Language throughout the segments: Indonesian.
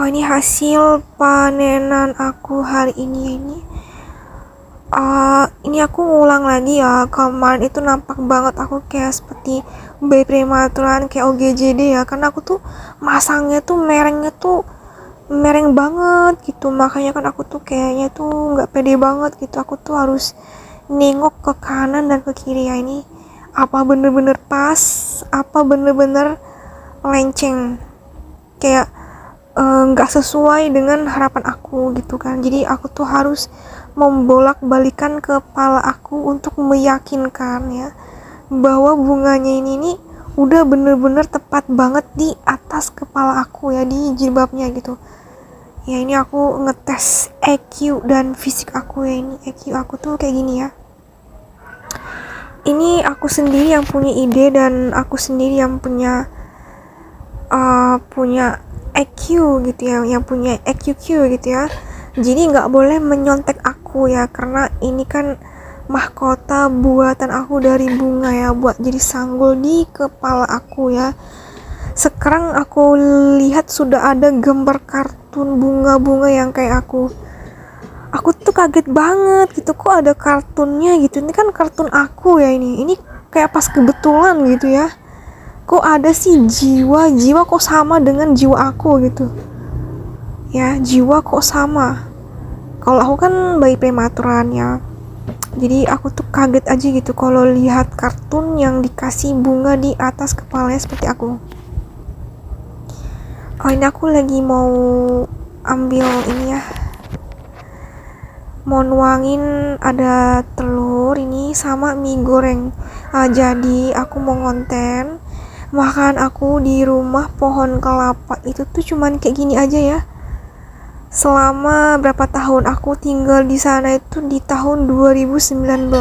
Ini hasil panenan aku hari ini. Ini aku ngulang lagi ya. Kemarin itu nampak banget aku kayak seperti bayi prematuran kayak OGJD ya. Karena aku tuh masangnya tuh merengnya tuh mereng banget gitu. Makanya kan aku tuh kayaknya tuh nggak pede banget gitu. Aku tuh harus nengok ke kanan dan ke kiri ya. Ini apa bener-bener pas, apa bener-bener lenceng, kayak nggak sesuai dengan harapan aku gitu kan. Jadi aku tuh harus membolak-balikan kepala aku untuk meyakinkan ya bahwa bunganya ini nih udah bener-bener tepat banget di atas kepala aku ya, di jilbabnya gitu ya. Ini aku ngetes EQ dan fisik aku ya. Ini EQ aku tuh kayak gini ya. Ini aku sendiri yang punya ide dan aku sendiri yang punya EQ gitu ya, yang punya EQQ gitu ya. Jadi nggak boleh menyontek aku ya, karena ini kan mahkota buatan aku dari bunga ya, buat jadi sanggul di kepala aku ya. Sekarang aku lihat sudah ada gambar kartun bunga-bunga yang kayak aku tuh kaget banget gitu, kok ada kartunnya gitu. Ini kan kartun aku ya, ini kayak pas kebetulan gitu ya. Kok ada sih jiwa kok sama dengan jiwa aku gitu ya, jiwa kok sama. Kalau aku kan bayi prematuran ya, jadi aku tuh kaget aja gitu kalau lihat kartun yang dikasih bunga di atas kepalanya seperti aku. Ini aku lagi mau ambil ini ya, mau nuangin ada telur ini sama mie goreng. Jadi aku mau ngonten makan aku di rumah pohon kelapa itu tuh cuman kayak gini aja ya. Selama berapa tahun aku tinggal di sana itu di tahun 2019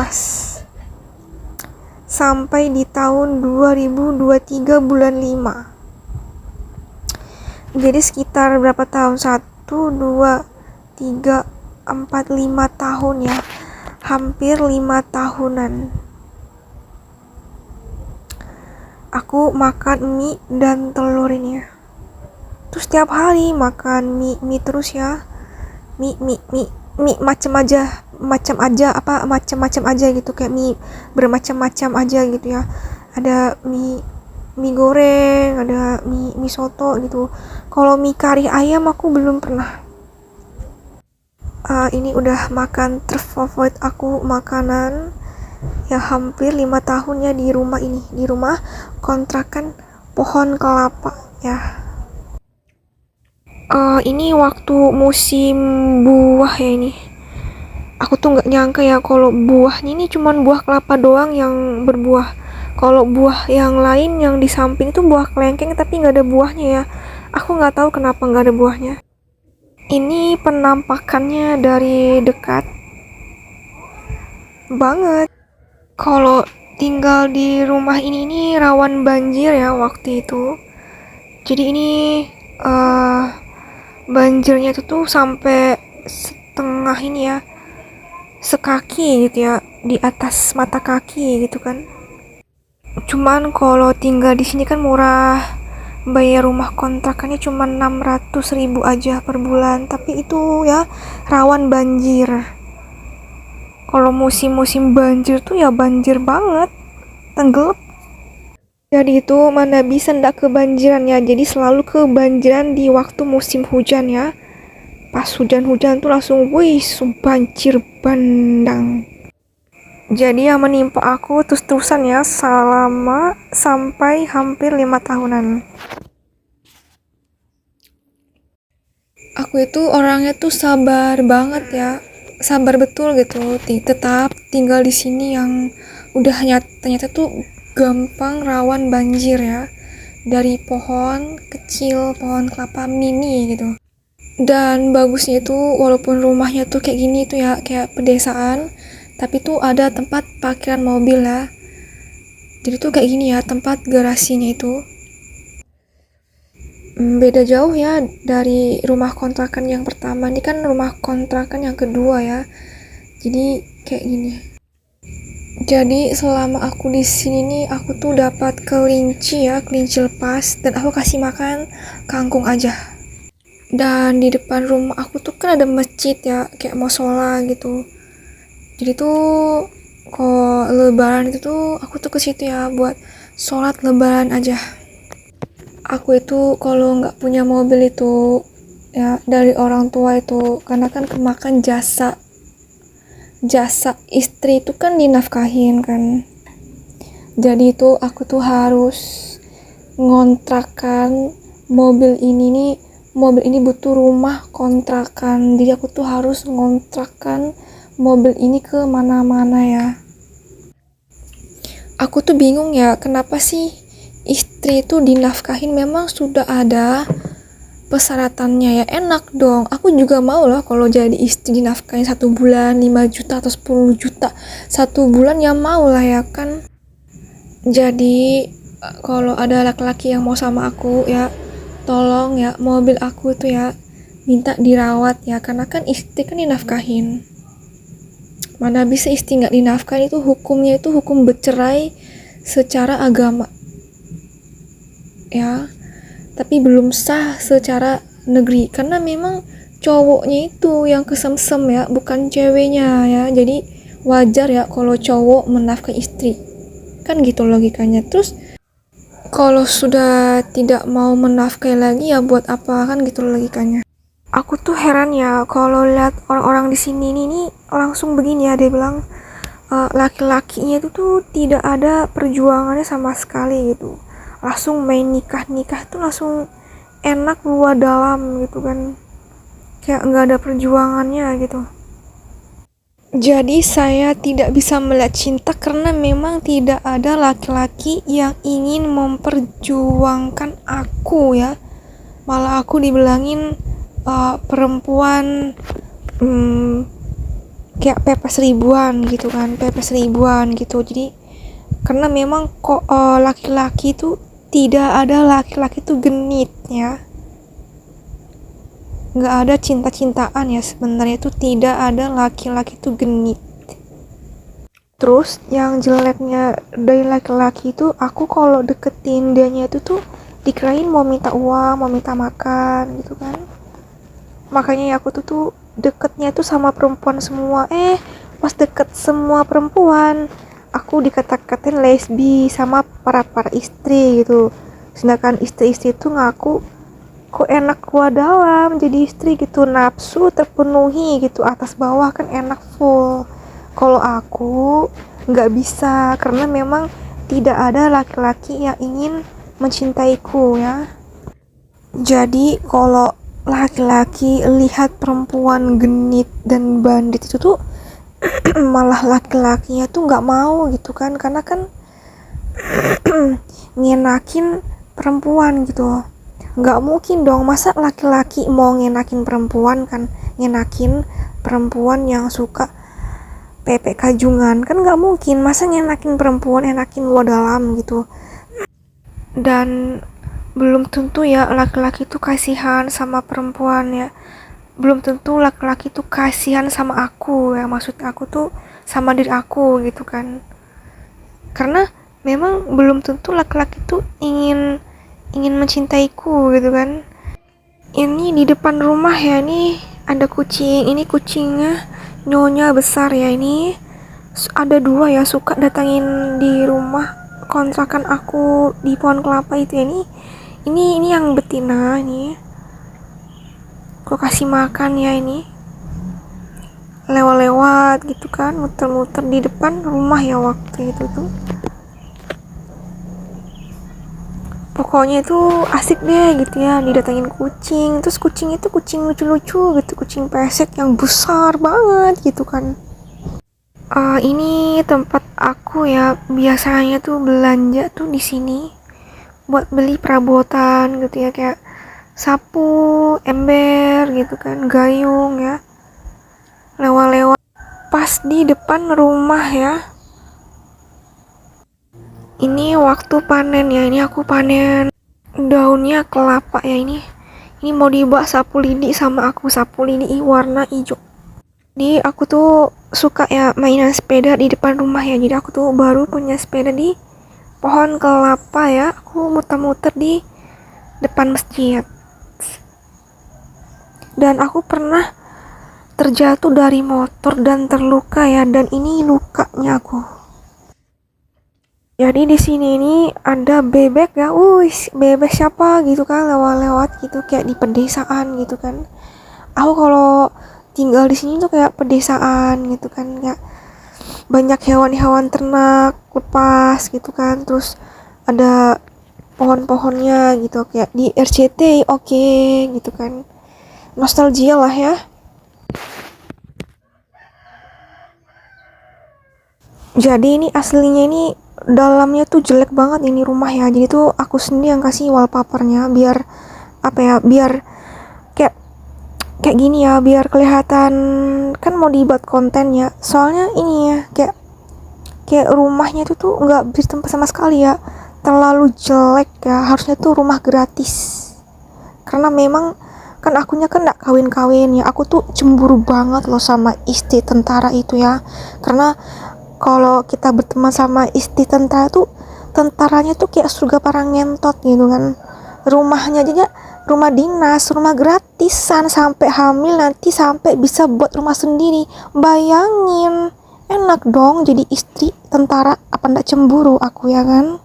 sampai di tahun 2023 bulan 5. Jadi sekitar berapa tahun? 1, 2, 3, 4, 5 tahun ya. Hampir 5 tahunan. Aku makan mie dan telur ini ya. Terus setiap hari makan mie terus ya. Mie macam aja gitu, kayak mie bermacam-macam aja gitu ya. Ada mie goreng, ada mie soto gitu. Kalau mie kari ayam aku belum pernah. Ini udah makan terfavorit aku makanan ya, hampir 5 tahun ya di rumah ini, di rumah kontrakan pohon kelapa ya. Ini waktu musim buah ya ini. Aku tuh nggak nyangka ya kalau buahnya ini cuman buah kelapa doang yang berbuah. Kalau buah yang lain yang di samping itu buah kelengkeng tapi nggak ada buahnya ya. Aku nggak tahu kenapa nggak ada buahnya. Ini penampakannya dari dekat banget. Kalau tinggal di rumah ini rawan banjir ya waktu itu. Jadi ini banjirnya itu tuh sampai setengah ini ya, sekaki gitu ya, di atas mata kaki gitu kan. Cuman kalau tinggal di sini kan murah, bayar rumah kontrakannya cuma 600.000 aja per bulan, tapi itu ya rawan banjir. Kalau musim-musim banjir tuh ya banjir banget, tenggelam. Jadi itu mana bisa ndak kebanjiran ya, jadi selalu kebanjiran di waktu musim hujan ya. Pas hujan-hujan tuh langsung wih banjir bandang. Jadi yang menimpa aku terus-terusan ya selama sampai hampir 5 tahunan. Aku itu orangnya tuh sabar banget ya, sabar betul gitu. Tetap tinggal di sini yang udah ternyata tuh gampang rawan banjir ya, dari pohon kecil, pohon kelapa mini gitu. Dan bagusnya itu walaupun rumahnya tuh kayak gini tuh ya, kayak pedesaan, tapi tuh ada tempat parkiran mobil ya. Jadi tuh kayak gini ya tempat garasinya itu. Beda jauh ya dari rumah kontrakan yang pertama. Ini kan rumah kontrakan yang kedua ya. Jadi kayak gini. Jadi selama aku di sini nih aku tuh dapat kelinci ya, kelinci lepas, dan aku kasih makan kangkung aja. Dan di depan rumah aku tuh kan ada masjid ya, kayak musola gitu. Jadi tuh kalau lebaran itu tuh aku tuh ke situ ya buat sholat lebaran aja. Aku itu kalau nggak punya mobil itu ya dari orang tua itu, karena kan kemakan jasa istri itu kan dinafkahin kan. Jadi itu aku tuh harus ngontrakan mobil ini butuh rumah kontrakan, jadi aku tuh harus ngontrakan mobil ini ke mana-mana ya. Aku tuh bingung ya, kenapa sih istri itu dinafkahin, memang sudah ada persyaratannya ya, enak dong. Aku juga mau lah kalau jadi istri dinafkahin 1 bulan 5 juta atau 10 juta 1 bulan, ya mau lah ya kan. Jadi kalau ada laki-laki yang mau sama aku ya, tolong ya mobil aku itu ya minta dirawat ya, karena kan istri kan dinafkahin. Mana bisa istri nggak dinafkahin, itu hukumnya itu hukum bercerai secara agama ya, tapi belum sah secara negeri, karena memang cowoknya itu yang kesemsem ya, bukan ceweknya ya. Jadi wajar ya kalau cowok menafkahi istri, kan gitu logikanya. Terus kalau sudah tidak mau menafkahi lagi ya buat apa, kan gitu logikanya. Aku tuh heran ya kalau lihat orang-orang di sini nih langsung begini ya, dia bilang laki-lakinya itu tuh tidak ada perjuangannya sama sekali gitu, langsung main nikah tuh langsung enak luar dalam gitu kan, kayak nggak ada perjuangannya gitu. Jadi saya tidak bisa melihat cinta karena memang tidak ada laki-laki yang ingin memperjuangkan aku ya, malah aku dibilangin perempuan kayak pepes ribuan gitu kan, pepes ribuan gitu. Jadi karena memang kok laki-laki itu tidak ada laki-laki itu genit ya, nggak ada cinta-cintaan ya, sebenarnya itu tidak ada laki-laki itu genit. Terus yang jeleknya dari laki-laki itu, aku kalau deketin dianya itu tuh dikirain mau minta uang, mau minta makan gitu kan. Makanya ya aku tuh deketnya tuh sama perempuan semua. Pas deket semua perempuan, aku dikata-katain lesbi sama para istri gitu. Sedangkan istri-istri itu ngaku kok enak gua dalam jadi istri gitu, nafsu terpenuhi gitu, atas bawah kan enak full. Kalau aku nggak bisa karena memang tidak ada laki-laki yang ingin mencintaiku ya. Jadi kalau laki-laki lihat perempuan genit dan bandit itu tuh malah laki-lakinya tuh nggak mau gitu kan, karena kan ngenakin perempuan gitu. Nggak mungkin dong, masa laki-laki mau ngenakin perempuan kan, ngenakin perempuan yang suka pepek kajungan kan nggak mungkin, masa ngenakin perempuan enakin luar dalam gitu. Dan belum tentu ya laki-laki tuh kasihan sama perempuan ya, belum tentu laki-laki tuh kasihan sama aku ya, maksud aku tuh sama diri aku gitu kan, karena memang belum tentu laki-laki tuh ingin mencintaiku gitu kan. Ini di depan rumah ya, ini ada kucing, ini kucingnya nyonya besar ya, ini ada 2 ya, suka datangin di rumah kontrakan aku di pohon kelapa itu ya. Ini yang betina, ini aku kasih makan ya, ini lewat-lewat gitu kan, muter-muter di depan rumah ya waktu itu tuh. Pokoknya itu asik deh gitu ya, didatangin kucing. Terus kucing itu kucing lucu-lucu gitu, kucing pesek yang besar banget gitu kan. Ini tempat aku ya, biasanya tuh belanja tuh di sini buat beli perabotan gitu ya, kayak sapu, ember gitu kan, gayung ya. Lewat-lewat pas di depan rumah ya. Ini waktu panen ya, ini aku panen daunnya kelapa ya, ini mau dibawa sapu lidi sama aku, sapu lidi warna hijau. Jadi aku tuh suka ya mainan sepeda di depan rumah ya, jadi aku tuh baru punya sepeda di pohon kelapa ya, aku muter-muter di depan masjid. Dan aku pernah terjatuh dari motor dan terluka ya, dan ini lukanya aku. Jadi di sini ini ada bebek ya, bebek siapa gitu kan lewat-lewat gitu kayak di pedesaan gitu kan. Aku kalau tinggal di sini tuh kayak pedesaan gitu kan, kayak banyak hewan-hewan ternak lepas gitu kan, terus ada pohon-pohonnya gitu kayak di RCT, oke gitu kan, nostalgia lah ya. Jadi ini aslinya ini dalamnya tuh jelek banget ini rumah ya, jadi tuh aku sendiri yang kasih wallpapernya biar apa ya, biar kayak kayak gini ya, biar kelihatan kan mau dibuat konten ya, soalnya ini ya kayak rumahnya itu tuh nggak bertempat sama sekali ya, terlalu jelek ya, harusnya tuh rumah gratis. Karena memang kan akunya kan nggak kawin-kawin ya, aku tuh cemburu banget loh sama istri tentara itu ya, karena kalau kita berteman sama istri tentara tuh, tentaranya tuh kayak surga para ngentot gitu kan, rumahnya aja rumah dinas, rumah gratisan, sampai hamil nanti sampai bisa buat rumah sendiri. Bayangin, enak dong jadi istri tentara, apa ndak cemburu aku ya kan?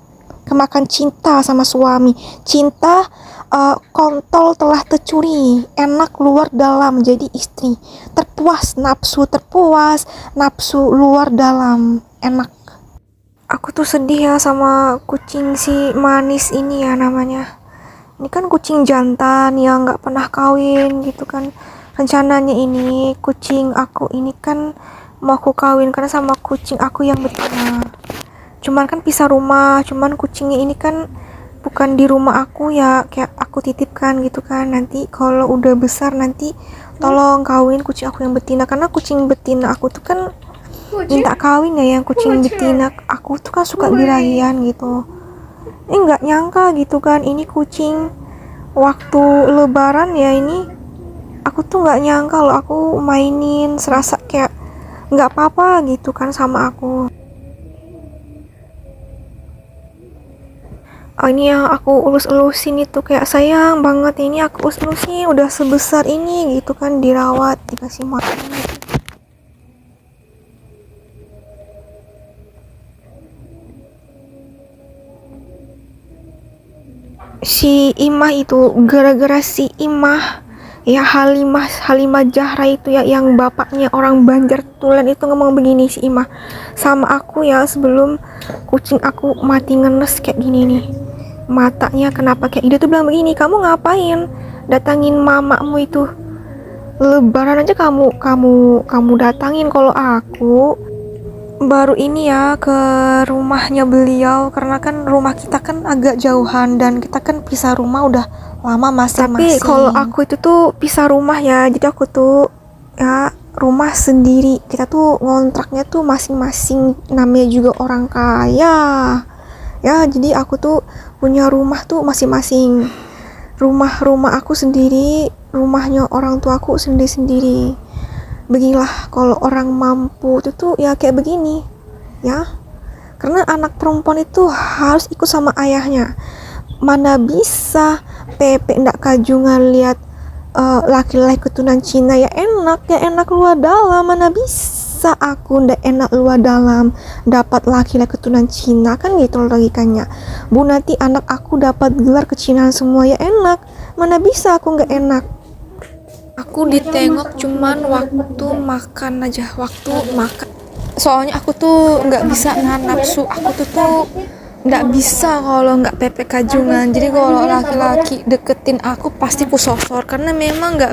Kemakan cinta sama suami, cinta kontol telah tercuri, enak luar dalam jadi istri, terpuas nafsu luar dalam, enak. Aku tuh sedih ya sama kucing si manis ini ya namanya. Ini kan kucing jantan yang nggak pernah kawin gitu kan. Rencananya ini kucing aku ini kan mau aku kawinkan sama kucing aku yang betina. Cuman kan pisah rumah, cuman kucingnya ini kan bukan di rumah aku ya, kayak aku titipkan gitu kan. Nanti kalau udah besar nanti tolong kawin kucing aku yang betina, karena kucing betina aku tuh kan minta kawin ya yang kucing betina aku tuh kan suka birahian gitu. Nggak nyangka gitu kan, ini kucing waktu lebaran ya, ini aku tuh nggak nyangka loh, aku mainin serasa kayak nggak apa-apa gitu kan sama aku. Ini yang aku ulus-ulusin itu kayak sayang banget, ini aku ulus-ulusin udah sebesar ini gitu kan, dirawat, dikasih makan gitu. Si Imah itu, gara-gara si Imah ya, Halimah Zahra itu ya, yang bapaknya orang Banjar Tulen itu ngomong begini si Imah sama aku ya, sebelum kucing aku mati ngenes kayak gini nih matanya, kenapa kayak dia tuh bilang begini, kamu ngapain datangin mamamu itu lebaran aja, kamu datangin, kalau aku baru ini ya ke rumahnya beliau, karena kan rumah kita kan agak jauhan dan kita kan pisah rumah udah lama masing-masing. Tapi kalau aku itu tuh pisah rumah ya, jadi aku tuh ya rumah sendiri, kita tuh ngontraknya tuh masing-masing, namanya juga orang kaya ya, jadi aku tuh punya rumah tuh masing-masing, rumah aku sendiri, rumahnya orang tua aku sendiri-sendiri. Beginilah kalau orang mampu itu tuh ya kayak begini ya, karena anak perempuan itu harus ikut sama ayahnya, mana bisa Pepe ndak kajungan lihat laki-laki keturunan Cina ya, enak luar dalam, mana bisa aku ndak enak luar dalam dapat laki-laki keturunan Cina, kan gitu logikanya. Bu nanti anak aku dapat gelar kecinaan semua ya, enak, mana bisa aku nggak enak. Aku ditengok cuman waktu makan aja, waktu makan. Soalnya aku tuh nggak bisa nahan nafsu, aku tuh nggak bisa kalau nggak Pepe kajungan. Jadi kalau laki-laki deketin aku pasti ku sosor, karena memang nggak